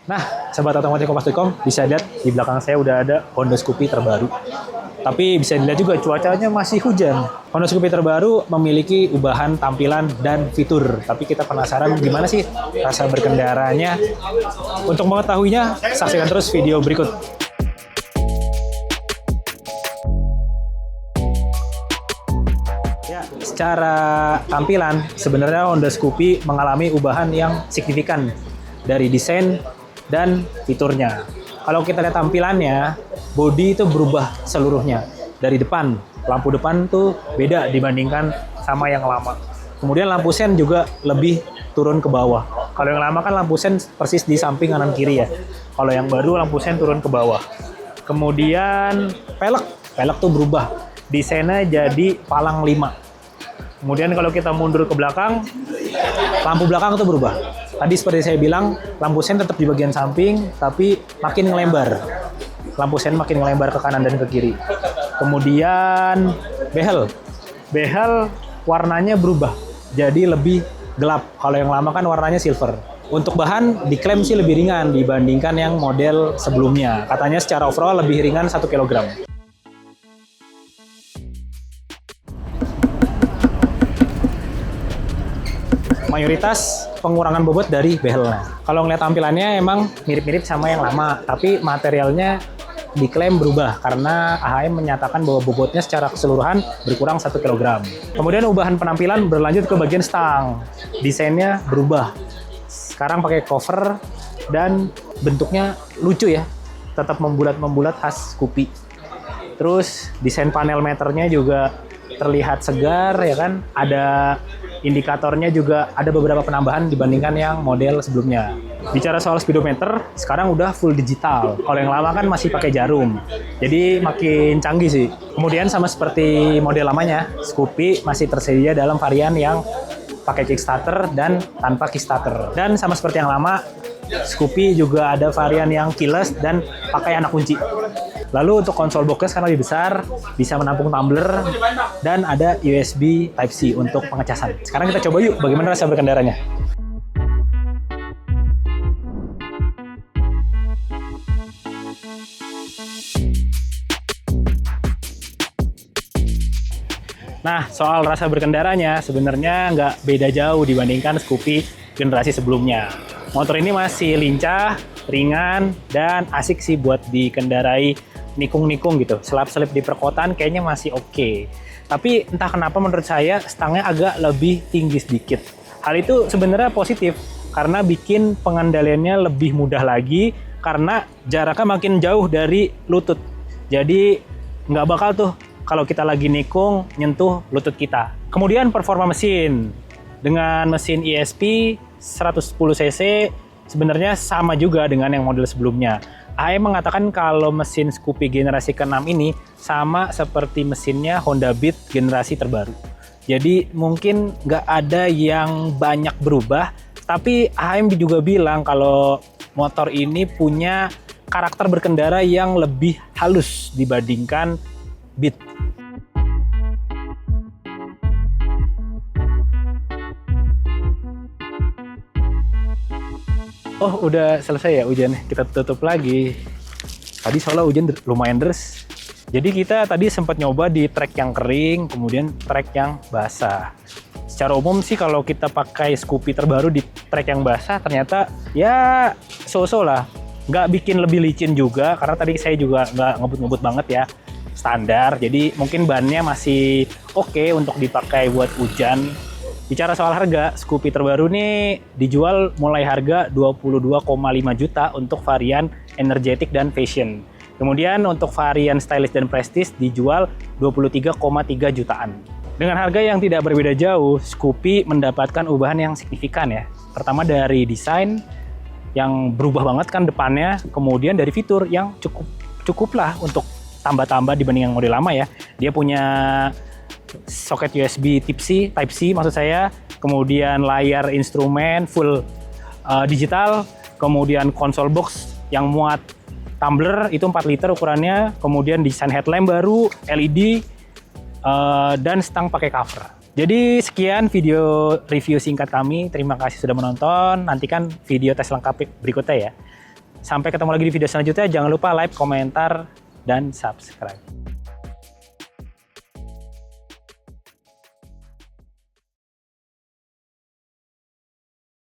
Nah, sahabat otomotif kompas.com, bisa lihat di belakang saya udah ada Honda Scoopy terbaru. Tapi bisa dilihat juga cuacanya masih hujan. Honda Scoopy terbaru memiliki ubahan tampilan dan fitur. Tapi kita penasaran gimana sih rasa berkendaranya? Untuk mengetahuinya, saksikan terus video berikut. Ya, secara tampilan sebenarnya Honda Scoopy mengalami ubahan yang signifikan dari desain dan fiturnya. Kalau kita lihat tampilannya, bodi itu berubah seluruhnya. Dari depan, lampu depan tuh beda dibandingkan sama yang lama. Kemudian lampu sen juga lebih turun ke bawah. Kalau yang lama kan lampu sen persis di samping kanan kiri ya. Kalau yang baru lampu sen turun ke bawah. Kemudian pelek tuh berubah. Desainnya jadi palang 5. Kemudian kalau kita mundur ke belakang, lampu belakang itu berubah. Tadi seperti saya bilang, lampu sen tetap di bagian samping, tapi makin ngelebar. Lampu sen makin ngelebar ke kanan dan ke kiri. Kemudian behel warnanya berubah, jadi lebih gelap. Kalau yang lama kan warnanya silver. Untuk bahan diklaim sih lebih ringan dibandingkan yang model sebelumnya. Katanya secara overall lebih ringan 1 kg. Mayoritas pengurangan bobot dari behelnya. Kalau ngeliat tampilannya emang mirip-mirip sama yang lama, tapi materialnya diklaim berubah karena AHM menyatakan bahwa bobotnya secara keseluruhan berkurang 1 kg. Kemudian ubahan penampilan berlanjut ke bagian stang. Desainnya berubah. Sekarang pakai cover dan bentuknya lucu ya. Tetap membulat-membulat khas Scoopy. Terus desain panel meternya juga terlihat segar ya kan. Ada indikatornya juga ada beberapa penambahan dibandingkan yang model sebelumnya. Bicara soal speedometer, sekarang udah full digital. Kalau yang lama kan masih pakai jarum. Jadi makin canggih sih. Kemudian sama seperti model lamanya, Scoopy masih tersedia dalam varian yang pakai kickstarter dan tanpa kickstarter. Dan sama seperti yang lama, Scoopy juga ada varian yang keyless dan pakai anak kunci. Lalu untuk konsol boxnya karena lebih besar, bisa menampung tumbler, dan ada USB Type-C untuk pengecasan. Sekarang kita coba yuk bagaimana rasa berkendaranya. Nah, soal rasa berkendaranya sebenarnya nggak beda jauh dibandingkan Scoopy generasi sebelumnya. Motor ini masih lincah, ringan, dan asik sih buat dikendarai nikung-nikung gitu. Selap-selip di perkotaan kayaknya masih oke. Tapi entah kenapa menurut saya stangnya agak lebih tinggi sedikit. Hal itu sebenarnya positif karena bikin pengendaliannya lebih mudah lagi karena jaraknya makin jauh dari lutut. Jadi nggak bakal tuh kalau kita lagi nikung nyentuh lutut kita. Kemudian performa mesin. Dengan mesin ESP 110 cc sebenarnya sama juga dengan yang model sebelumnya. AHM mengatakan kalau mesin Scoopy generasi ke-6 ini sama seperti mesinnya Honda Beat generasi terbaru. Jadi mungkin nggak ada yang banyak berubah, tapi AHM juga bilang kalau motor ini punya karakter berkendara yang lebih halus dibandingkan Beat. Oh, udah selesai ya hujannya. Kita tutup lagi. Tadi soalnya hujan lumayan deras. Jadi kita tadi sempat nyoba di trek yang kering, kemudian trek yang basah. Secara umum sih kalau kita pakai Scoopy terbaru di trek yang basah, ternyata ya so-so lah. Nggak bikin lebih licin juga, karena tadi saya juga nggak ngebut-ngebut banget ya. Standar, jadi mungkin bannya masih oke untuk dipakai buat hujan. Bicara soal harga, Scoopy terbaru nih dijual mulai harga 22,5 juta untuk varian energetik dan fashion. Kemudian untuk varian stylish dan prestige dijual 23,3 jutaan. Dengan harga yang tidak berbeda jauh, Scoopy mendapatkan ubahan yang signifikan ya. Pertama dari desain yang berubah banget kan depannya, kemudian dari fitur yang cukuplah untuk tambah-tambah dibanding yang model lama ya. Dia punya soket USB Type-C maksud saya, kemudian layar instrumen full digital, kemudian konsol box yang muat tumbler itu 4 liter ukurannya, kemudian desain headlamp baru, LED, dan stang pakai cover. Jadi sekian video review singkat kami, terima kasih sudah menonton, nantikan video tes lengkap berikutnya ya. Sampai ketemu lagi di video selanjutnya. Jangan lupa like, komentar, dan subscribe.